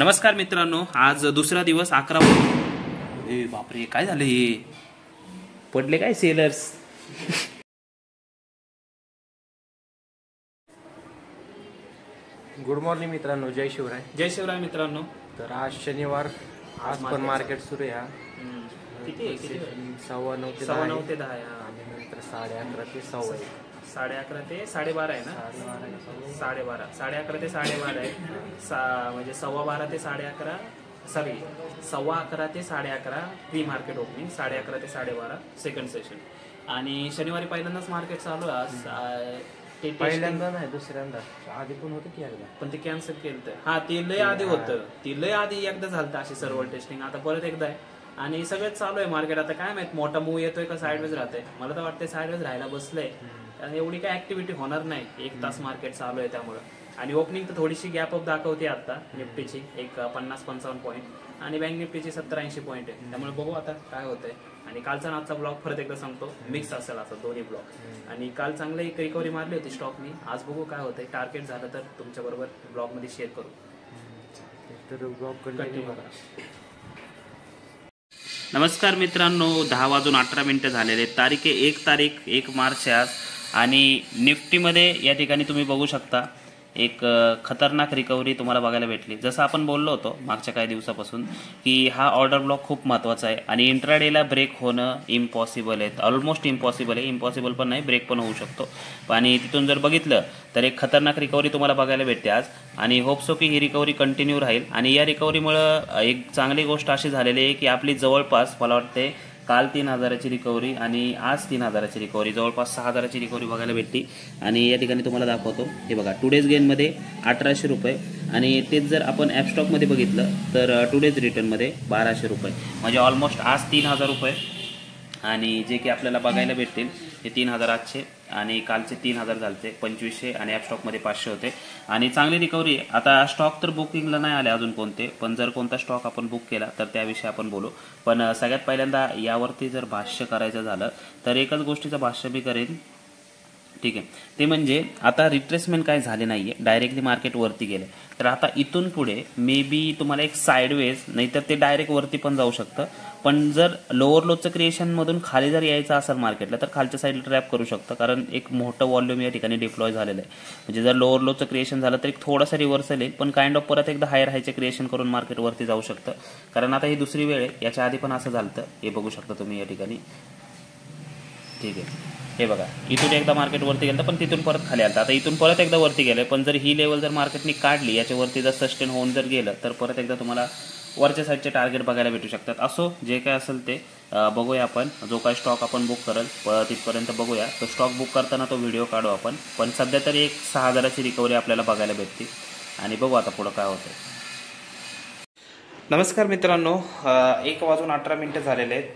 नमस्कार मित्रांनो, आज दुसरा दिवस 11. ए बापरे, काय झालं हे? पडले काय सेलर्स? गुड मॉर्निंग मित्रांनो, जय शिवराय. जय शिवराय मित्रांनो. तर आज शनिवार, आज पण मार्केट सुरू आहे. किती आहे? 9:15 ते 9:15 ते 10 आणि नंतर 11:30 ते 11:15. 11:30 ते 12:30 आहे ना? 12:30. 11:30 ते 12:30 आहे. म्हणजे 12:15 ते 11:30. सॉरी, 11:15 ते 11:30 प्री मार्केट ओपनिंग, 11:30 ते 12:30 सेकंड सेशन. आणि शनिवारी पहिल्यांदाच मार्केट चालू आहे आज. पहिल्यांदा नाही, दुसऱ्यांदा. आधी पण होतं की एकदा, पण ते कॅन्सल केलं. हा, ते लय आधी होतं. ती लय आधी एकदा झालं अशी सर्व्हर टेस्टिंग. आता परत एकदा आहे आणि सगळंच चालू आहे मार्केट. आता काय माहित मोठा मूव येतोय का साईडवेज राहतंय. मला तर वाटतंय साईडवेज राहायला बसलंय, कारण एवढी काय ऍक्टिव्हिटी होणार नाही. 1 तास मार्केट चालू आहे त्यामुळे. आणि ओपनिंग तर थोडीशी गॅप अप दाखवते आता निफ्टीची, एक 50-55 पॉईंट, आणि बँक निफ्टीची 70-80 पॉईंट आहे. त्यामुळे बघू आता काय होतंय. आणि कालचा आजचा ब्लॉग परत एकदा सांगतो, मिक्स असेल असं दोन्ही ब्लॉग. आणि काल चांगलं एक रिकव्हरी मारली होती स्टॉकनी. आज बघू काय होतंय. टार्गेट झालं तर तुमच्या बरोबर ब्लॉग मध्ये शेअर करू. तर ब्लॉग कंटिन्यू करा. नमस्कार मित्रांनो, 10:18 झालेले. तारीख 1 मार्च आज. आणि निफ्टीमध्ये या ठिकाणी तुम्ही बघू शकता एक खतरनाक रिकव्हरी तुम्हाला बघायला भेटली. जसं आपण बोललो होतो मागच्या काही दिवसापासून की हा ऑर्डर ब्लॉक खूप महत्त्वाचा आहे आणि इंट्राडेला ब्रेक होणं इम्पॉसिबल आहे. ऑलमोस्ट इम्पॉसिबल आहे. इम्पॉसिबल पण नाही, ब्रेक पण होऊ शकतो. आणि तिथून जर बघितलं तर एक खतरनाक रिकव्हरी तुम्हाला बघायला भेटते आज. आणि होपसो की ही रिकव्हरी कंटिन्यू राहील. आणि या रिकव्हरीमुळं एक चांगली गोष्ट अशी झालेली आहे की आपली जवळपास मला वाटते काल 3,000ची रिकव्हरी आणि आज 3,000ची रिकव्हरी, जवळपास 6,000ची रिकव्हरी बघायला भेटली. आणि या ठिकाणी तुम्हाला दाखवतो, हे बघा, टुडेज गेनमध्ये 1,800 रुपये. आणि तेच जर आपण ॲपस्टॉकमध्ये बघितलं तर टुडेज रिटर्नमध्ये 1,200 रुपये. म्हणजे ऑलमोस्ट आज 3,000 रुपये. आणि जे की आपल्याला बघायला भेटतील ते 3,000 आजचे आणि कालचे 3,000 झाले, 2,500. आणि ॲपस्टॉकमध्ये 500 होते. आणि चांगली रिकव्हरी आहे. आता स्टॉक तर बुकिंगला नाही आले अजून कोणते, पण जर कोणता स्टॉक आपण बुक केला तर त्याविषयी आपण बोलू. पण सगळ्यात पहिल्यांदा यावरती जर भाष्य करायचं झालं तर एकच गोष्टीचं भाष्य मी करेन, ठीक आहे. ते म्हणजे आता रिट्रेसमेंट काय झाले नाहीये, डायरेक्टली मार्केट वरती गेले. तर आता इथून पुढे मे बी तुम्हाला एक साईडवेज, नाहीतर ते डायरेक्ट वरती पण जाऊ शकतं. पण जर लोअर लोचं क्रिएशन मधून खाली जर यायचं असेल मार्केटला तर खालच्या साईडला ट्रॅप करू शकतं, कारण एक मोठं व्हॉल्यूम या ठिकाणी डिप्लॉय झालेलं आहे. म्हणजे जर लोअर लोचं क्रिएशन झालं तर एक थोडासा रिव्हर्सल येईल, पण काइंड ऑफ परत एकदा हायर हायचे क्रिएशन करून मार्केट वरती जाऊ शकतं. कारण आता ही दुसरी वेळ आहे. याच्या आधी पण असं झालं, हे बघू शकता तुम्ही या ठिकाणी, ठीक आहे. हे बघा, इथून एकदा मार्केट वरती गेलं पण तिथून परत खाली आलं. आता इथून परत एकदा वरती गेलं, पण जर ही लेवल जर मार्केटने काढली, याच्यावरती जर सस्टेन होऊन जर गेलं तर परत एकदा तुम्हाला वरच्या साईडचे टार्गेट बघायला भेटू शकतात. असो, जे काय असेल ते बघूया आपण. जो काय स्टॉक आपण बुक करेल तिथपर्यंत बघूया. तो स्टॉक बुक करताना तो व्हिडिओ काढू आपण. पण सध्या तरी एक 6,000ची रिकव्हरी आपल्याला बघायला भेटते. आणि बघू आता पुढं काय होतं. नमस्कार मित्रांनो, 1:18 झालेले आहेत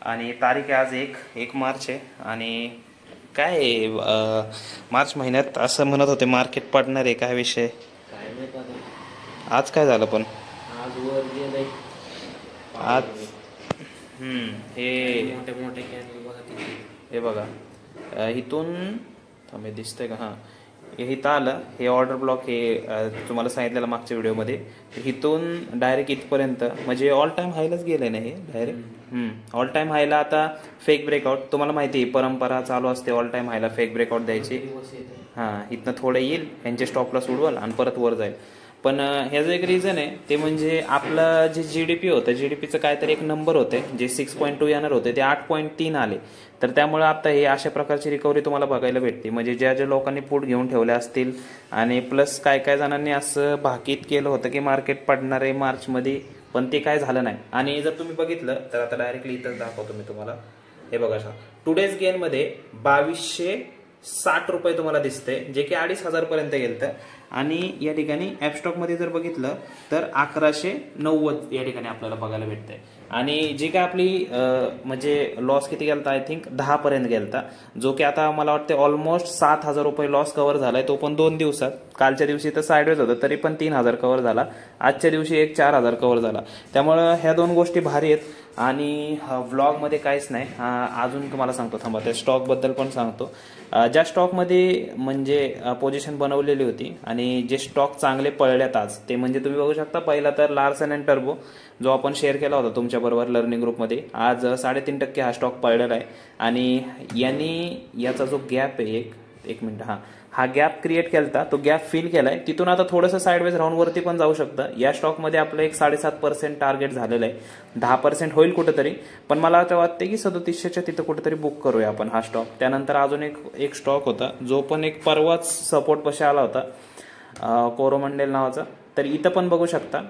आणि तारीख आज 1 मार्च आहे. आणि काय मार्च महिन्यात असं म्हणत होते मार्केट पडणार आहे, काय विषय आज काय झालं? पण आज वर गेलंय. आज हे मोठे कॅन्डल बघा, हे बघा, इथून थांबे दिसतंय का? हां, हे इथं आलं. हे ऑर्डर ब्लॉक हे तुम्हाला सांगितलेलं मागच्या व्हिडिओमध्ये. इथून डायरेक्ट इथपर्यंत म्हणजे ऑल टाइम हायलाच गेलंय ना हे डायरेक्ट. ऑल टाइम हायला आता फेक ब्रेकआउट. तुम्हाला माहिती आहे परंपरा चालू असते ऑल टाइम हायला फेक ब्रेकआउट द्यायची. हां, इथनं थोडं येईल, यांचे स्टॉपला सोडवल आणि परत वर जाईल. पण ह्याचं एक रिझन आहे, ते म्हणजे आपलं जे GDP होतं, GDPचं काहीतरी एक नंबर होते, जे 6.2 येणार होते ते 8.3 आले. तर त्यामुळे आता हे अशा प्रकारची रिकव्हरी तुम्हाला बघायला भेटते. म्हणजे ज्या लोकांनी पुट घेऊन ठेवले असतील आणि प्लस काय जणांनी असं भाकीत केलं होतं की मार्केट पडणार आहे मार्चमध्ये, पण ते काय झालं नाही. आणि जर तुम्ही बघितलं तर आता डायरेक्टली इथंच दाखवतो मी तुम्हाला. हे बघा, टुडेज गेनमध्ये 2,260 रुपये तुम्हाला दिसते, जे की 2,500 पर्यंत गेलं. आणि या ठिकाणी ॲपस्टॉकमध्ये जर बघितलं तर 1,190 या ठिकाणी आपल्याला बघायला भेटतंय. आणि जी काय आपली म्हणजे लॉस किती गेलता, आय थिंक 10 पर्यंत गेलता, जो की आता मला वाटते ऑलमोस्ट 7,000 रुपये लॉस कव्हर झालाय, तो पण 2 दिवसात. कालच्या दिवशी तर साईडवेज होतं तरी पण 3,000 कव्हर झाला, आजच्या दिवशी एक 4,000 कव्हर झाला. त्यामुळं ह्या 2 गोष्टी भारी आहेत. आणि व्लॉगमध्ये काहीच नाही. अजून तुम्हाला सांगतो, थांबा, त्या स्टॉकबद्दल पण सांगतो. ज्या स्टॉकमध्ये म्हणजे पोझिशन बनवलेली होती आणि जे स्टॉक चांगले पळल्यात आज, ते म्हणजे तुम्ही बघू शकता. पहिला तर लार्सन अँड टर्बो, जो आपण शेअर केला होता तुमच्याबरोबर लर्निंग ग्रुपमध्ये, आज 3.5% हा स्टॉक पळलेला आहे. आणि याचा जो गॅप आहे, एक मिनिट, हा गॅप क्रिएट केला, तो गॅप फिल केलाय. तिथून आता थोडंसं साईडवेज राऊंड वरती पण जाऊ शकतं. या स्टॉकमध्ये आपलं एक 7.5% टार्गेट झालेलं आहे. 10% होईल कुठेतरी, पण मला आता वाटते की 3700च्या तिथं कुठेतरी बुक करूया आपण हा स्टॉक. त्यानंतर अजून एक स्टॉक होता, जो पण एक परवाच सपोर्ट पाशी आला होता, कोरोमंडेल नावाचा. तर इथं पण बघू शकता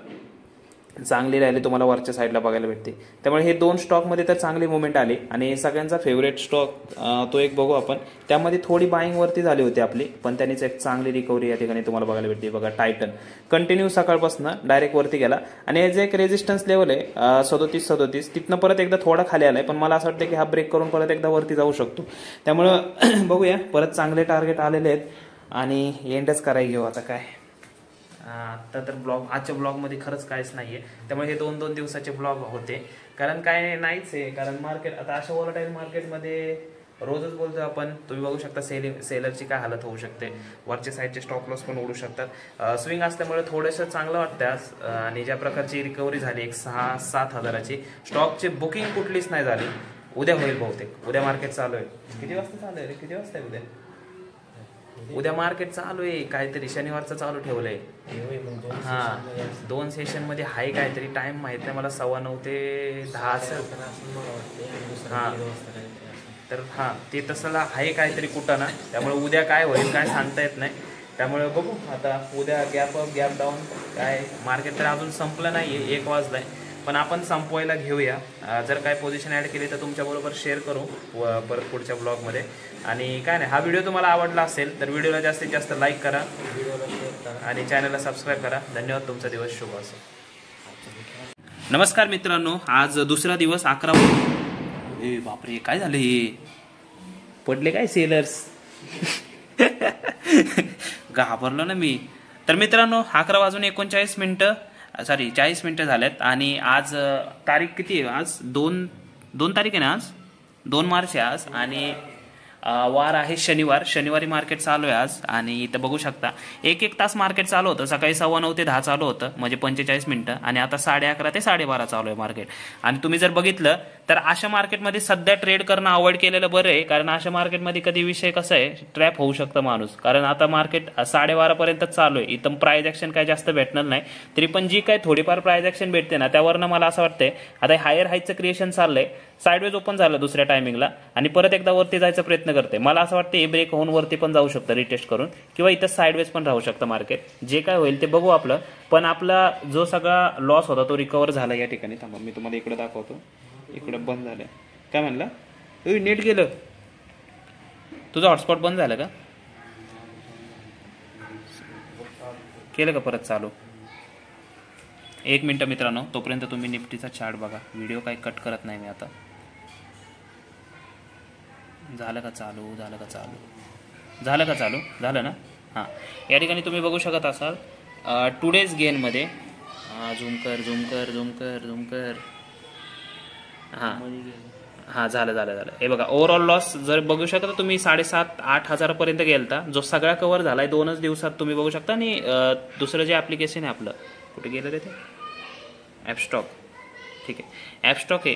चांगली राहिली, तुम्हाला वरच्या साईडला बघायला भेटते. त्यामुळे हे 2 स्टॉकमध्ये तर चांगली मुवमेंट आली. आणि सगळ्यांचा फेवरेट स्टॉक तो एक बघू आपण. त्यामध्ये थोडी बाईंग वरती झाली होती आपली, पण त्यांनीच एक चांगली रिकव्हरी या ठिकाणी तुम्हाला बघायला भेटते. बघा, टायटन कंटिन्यू सकाळपासून डायरेक्ट वरती गेला. आणि हे जे एक रेजिस्टन्स लेवल आहे 37 तिथनं परत एकदा थोडा खाली आलाय, पण मला असं वाटतं की हा ब्रेक करून परत एकदा वरती जाऊ शकतो. त्यामुळं बघूया, परत चांगले टार्गेट आलेले आहेत. आणि एंडच करायला घेऊ आता काय. आता तर आजच्या ब्लॉगमध्ये खरंच काहीच नाहीये. त्यामुळे हे 2-2 दिवसाचे ब्लॉग होते, कारण काय नाहीच आहे. कारण मार्केट आता अशा व्हॉलटाईल मार्केटमध्ये रोजच बोलतो आपण. तुम्ही बघू शकता सेलरची काय हालत होऊ शकते. वरच्या साईडचे स्टॉप लॉस पण उडू शकतात. स्विंग असल्यामुळे थोडंसं चांगलं वाटतं आज. आणि ज्या प्रकारची रिकव्हरी झाली, एक 6-7 हजाराची, स्टॉकची बुकिंग कुठलीच नाही झाली. उद्या होईल बहुतेक. उद्या मार्केट चालू आहे. किती वाजता चालू आहे रे? किती वाजता आहे उद्या? उद्या मार्केट चालू आहे काहीतरी, शनिवारचं चालू ठेवलंय. 2 सेशन मध्ये हाय काहीतरी, टाइम माहित नाही मला, 9:15 ते 10 असेल. तर ते तसं आहे काहीतरी कुठं ना. त्यामुळे उद्या काय होईल काय सांगता येत नाही. त्यामुळे बघू आता उद्या गॅप अप गॅप डाऊन काय. मार्केट तर अजून संपलं नाहीये, 1 वाजलाय, पण आपण संपवायला घेऊया. जर काय पोझिशन ॲड केली तर तुमच्याबरोबर शेअर करू परत पुढच्या ब्लॉगमध्ये. आणि काय नाही, हा व्हिडिओ तुम्हाला आवडला असेल तर व्हिडिओला जास्तीत जास्त लाईक करा, आणि चॅनलला सबस्क्राईब करा. धन्यवाद. तुमचा दिवस शुभ असो. नमस्कार मित्रांनो, आज दुसरा दिवस 11. बापरे, काय झालं हे? पडले काय सेलर्स? घाबरलो ना मी. तर मित्रांनो, 11:39 सॉरी 40 मिनिटं झाल्यात. आणि आज तारीख किती आहे? आज 2 तारीख आहे ना. आज 2 मार्च आहे आज. आणि वार आहे शनिवार. शनिवारी मार्केट चालू आहे आज. आणि इथं बघू शकता 1 तास मार्केट चालू होतं. सकाळी 9:15 ते 10 चालू होतं, म्हणजे 45 मिनिटं. आणि आता 11:30 ते 12:30 चालू आहे मार्केट. आणि तुम्ही जर बघितलं तर अशा मार्केटमध्ये सध्या ट्रेड करणं अवॉइड केलेलं बरं आहे. कारण अशा मार्केटमध्ये कधी विषय कसा आहे, ट्रॅप होऊ शकतं माणूस. कारण आता मार्केट 12:30 पर्यंत चालू आहे. इथं प्राइस ॲक्शन काय जास्त भेटणार नाही, तरी पण जी काय थोडीफार प्राइस ॲक्शन भेटते ना, त्यावरनं मला असं वाटतंय आता हायर हाईचं क्रिएशन चाललंय. साईडवेज ओपन झालं दुसऱ्या टायमिंगला, आणि परत एकदा वरती जायचा प्रयत्न करते. मला असं वाटतं हे ब्रेक होऊन वरती पण जाऊ शकतं रिटेस्ट करून, किंवा इथं साईडवेज पण राहू शकतं मार्केट. जे काय होईल ते बघू आपलं. पण आपला जो सगळा लॉस होता तो रिकवर झाला या ठिकाणी. थांबा, मी तुम्हाला इकडे दाखवतो. इकडे बंद झालं. काय म्हणला? नेट गेलं. तुझं हॉटस्पॉट बंद झालं का? केलं का परत चालू? 1 मिनिट मित्रांनो, तोपर्यंत तुम्ही निफ्टीचा चार्ट बघा. व्हिडिओ काही कट करत नाही मी आता. झालं का चालू? झालं ना. हां, या ठिकाणी तुम्ही बघू शकत असाल टुडेज गेनमध्ये. झूम कर. हां, झालं. हे बघा, ओव्हरऑल लॉस जर बघू शकता तुम्ही 7,500-8 हजारापर्यंत गेलता, जो सगळा कव्हर झालाय 2च दिवसात तुम्ही बघू शकता. आणि दुसरं जे ॲप्लिकेशन आहे आपलं, कुठे गेलं ते ॲपस्टॉक. ठीक आहे, ॲपस्टॉक आहे.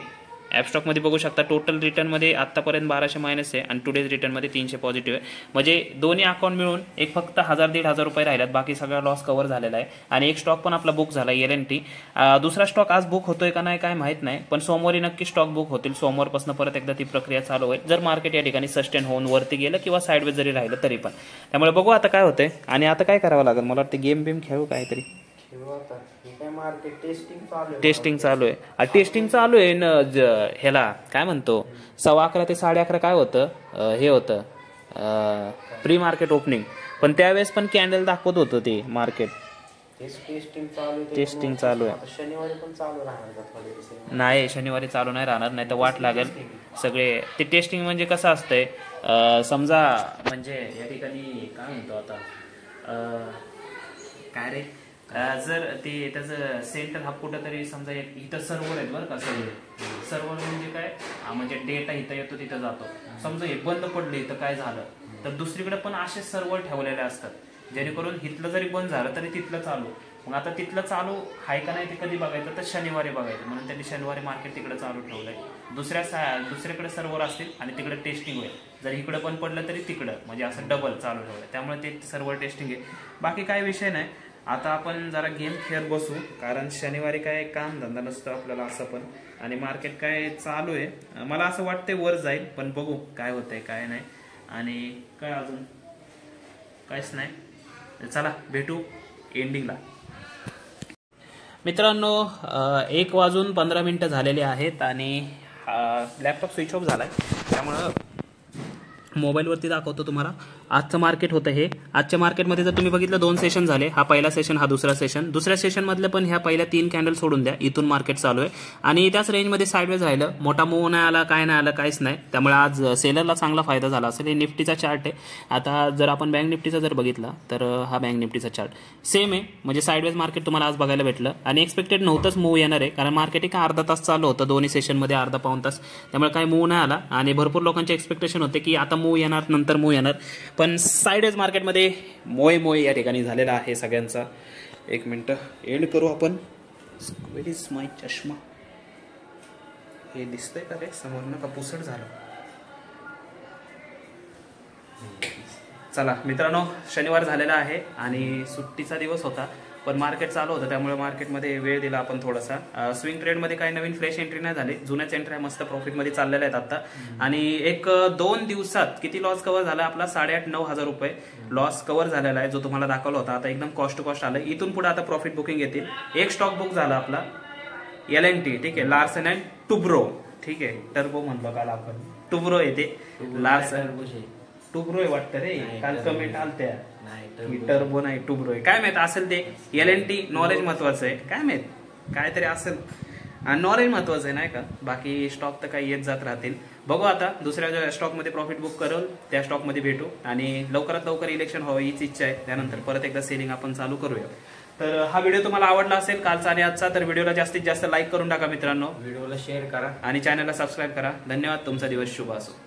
ॲपस्टॉकमध्ये बघू शकता टोटल रिटर्नमध्ये आत्तापर्यंत 1200 मायनस आहे, आणि टुडेज रिटर्नमध्ये 300 पॉझिटिव्ह आहे. म्हणजे दोन्ही अकाउंट मिळून एक फक्त 1,000-1,500 रुपये राहिल्यात. बाकी सगळा लॉस कव्हर झालेला आहे. आणि एक स्टॉक पण आपला बुक झाला, L&T. दुसरा स्टॉक आज बुक होतोय का नाही काय माहित नाही, पण सोमवारी नक्की स्टॉक बुक होतील. सोमवारपासून परत एकदा ती प्रक्रिया चालू होईल, जर मार्केट या ठिकाणी सस्टेन होऊन वरती गेलं किंवा साईडवेज जरी राहिलं तरी पण. त्यामुळे बघू आता काय होतंय. आणि आता काय करावं लागेल, मला वाटतं गेम खेळू काहीतरी. टेस्टिंग चालू आहे. टेस्टिंग चालू आहे न. ह्याला काय म्हणतो, 11:15 ते 11:30 काय होतं, हे होतं प्री मार्केट ओपनिंग. पण त्यावेळेस पण कॅन्डल दाखवत होतं ते मार्केट. टेस्टिंग चालू आहे. टेस्टिंग चालू आहे. आता शनिवारी पण चालू राहणार का थोडे दिवस? नाही, शनिवारी चालू नाही राहणार, नाही तर वाट लागेल सगळे. ते टेस्टिंग म्हणजे कसं असतंय, समजा म्हणजे या ठिकाणी काय म्हणतो आता, काय रे, जर ते त्याचं सेंटर हा कुठं तरी समजा इथं सर्व्हर आहेत बरं का, सर्व्हर म्हणजे काय, म्हणजे डेटा इथं येतो तिथं जातो. समजा हे बंद पडलं इथं काय झालं तर दुसरीकडे पण असे सर्व्हर ठेवलेले असतात, जेणेकरून इथलं जरी बंद झालं तरी तिथलं चालू. मग आता तिथलं चालू आहे का नाही ते कधी बघायचं, तर शनिवारी बघायचं. म्हणून त्यांनी शनिवारी मार्केट तिकडे चालू ठेवलंय. दुसऱ्याकडे सर्व्हर असतील आणि तिकडे टेस्टिंग होईल. जर इकडे बंद पडलं तरी तिकडं, म्हणजे असं डबल चालू ठेवलंय. त्यामुळे ते सर्व्हर टेस्टिंग आहे. बाकी काय विषय नाही. आता आपण जरा गेम खेळत बसू, कारण शनिवारी काय काम धंदा नसतो आपल्याला असं पण. आणि मार्केट काय चालू आहे, मला असं वाटतंय वर जाईल, पण बघू काय होतंय काय नाही. आणि काय अजून काहीच नाही. चला भेटू एंडिंगला. मित्रांनो, 1:15 झालेले आहेत आणि लॅपटॉप स्विच ऑफ झालाय, त्यामुळं मोबाईलवरती दाखवतो तुम्हाला. आजचं मार्केट होतं हे. आजच्या मार्केटमध्ये जर तुम्ही बघितलं 2 सेशन झाले. हा पहिला सेशन, हा दुसरा सेशन. दुसऱ्या सेशनमधले पण ह्या पहिल्या 3 कॅन्डल सोडून द्या, इथून मार्केट चालू आहे. आणि त्याच रेंजमध्ये साईडवेज राहिलं, मोठा मूव नाही आला, काय नाही आलं, काहीच नाही. त्यामुळे आज सेलरला चांगला फायदा झाला असेल. हे निफ्टीचा चार्ट आहे. आता जर आपण बँक निफ्टीचा जर बघितला तर हा बँक निफ्टीचा चार्ट सेम आहे, म्हणजे साईडवेज मार्केट तुम्हाला आज बघायला भेटलं. आणि एक्सपेक्टेड नव्हतंच मूव येणार आहे, कारण मार्केट एक अर्धा तास चालू होतं दोन्ही सेशनमध्ये, अर्धा पाऊण तास. त्यामुळे काही मूव नाही आला आणि भरपूर लोकांचे एक्सपेक्टेशन होते की आता मूव येणार, नंतर मूव येणार. पण साईडवेज मार्केटमध्ये मोय या ठिकाणी झालेला आहे सगळ्यांचा. एक मिनिट एंड करू आपण. वेर इज माय चष्मा? हे दिसतंय का रे समोर? का पुसट झालं? चला मित्रांनो, शनिवार झालेला आहे आणि सुट्टीचा दिवस होता, पण मार्केट चालू होतं, त्यामुळे मार्केटमध्ये वेळ दिला आपण थोडासा. स्विंग ट्रेडमध्ये काही नवीन फ्रेश एंट्री नाही झाली, जुन्याच एंट्री मस्त प्रॉफिटमध्ये चाललेल्या आहेत आता. आणि 1-2 दिवसात किती लॉस कव्हर झाला आपला? 8,500-9 हजार रुपये लॉस कव्हर झालेला आहे, जो तुम्हाला दाखवला होता. आता एकदम कॉस्ट टू कॉस्ट आलं. इथून पुढे आता प्रॉफिट बुकिंग येतील. एक स्टॉक बुक झाला आपला LNT, ठीक आहे, लार्सन अँड टुब्रो, ठीक आहे, टर्बो म्हणलो काल आपण, टुब्रो येते, लार्सन टुब्रो आहे वाटतं रे, काल कमेंट आलत्या. टर्बो नाही, टुब्रो आहे, काय माहित असेल ते. LNT नॉलेज महत्वाचं आहे, काय माहित काहीतरी असेल, आणि नॉलेज महत्वाचं आहे नाही का. बाकी स्टॉक तर काही येत जात राहतील. बघू आता दुसऱ्या स्टॉकमध्ये प्रॉफिट बुक करून त्या स्टॉकमध्ये भेटू. आणि लवकरात लवकर इलेक्शन व्हावं हीच इच्छा आहे. त्यानंतर परत एकदा सेलिंग आपण चालू करूया. तर हा व्हिडिओ तुम्हाला आवडला असेल कालचा आणि आजचा, तर व्हिडिओला जास्तीत जास्त लाईक करून टाका मित्रांनो, व्हिडिओला शेअर करा आणि चॅनलला सबस्क्राईब करा. धन्यवाद. तुमचा दिवस शुभ असो.